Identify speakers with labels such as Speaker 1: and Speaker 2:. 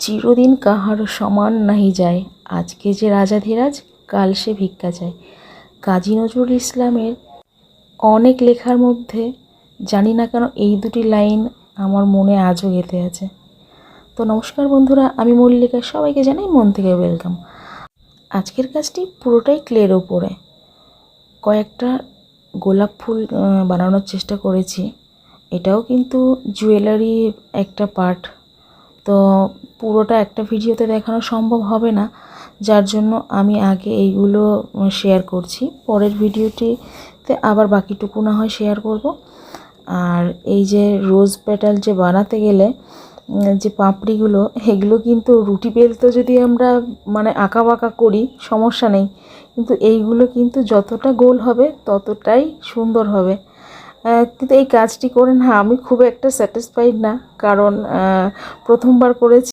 Speaker 1: চিরদিন কাহারো সমান নাহি যায়, আজকে যে রাজাধিরাজ কাল সে ভিক্ষা চায়। কাজী নজরুল ইসলামের অনেক লেখার মধ্যে জানি না কেন এই দুটি লাইন আমার মনে আজও গেঁথে আছে। তো নমস্কার বন্ধুরা, আমি মল্লিকা, সবাইকে জানাই মন থেকে ওয়েলকাম। আজকের কাজটি পুরোটাই ক্লের ওপরে কয়েকটা গোলাপ ফুল বানানোর চেষ্টা করেছি। এটাও কিন্তু জুয়েলারি একটা পার্ট, তো পুরোটা একটা ভিডিওতে দেখানো সম্ভব হবে না, যার জন্য আমি আগে এইগুলো শেয়ার করছি। পরের ভিডিওটিতে আবার বাকিটুকু না হয় শেয়ার করব। আর এই যে রোজ পেটাল যে বানাতে গেলে যে পাপড়িগুলো, এগুলো কিন্তু রুটি বেলতে যদি আমরা আঁকা বাঁকা করি সমস্যা নেই, কিন্তু এইগুলো কিন্তু যতটা গোল হবে ততটাই সুন্দর হবে। কিন্তু এই কাজটি করে না আমি খুব একটা স্যাটিসফাইড না, কারণ প্রথমবার করেছি।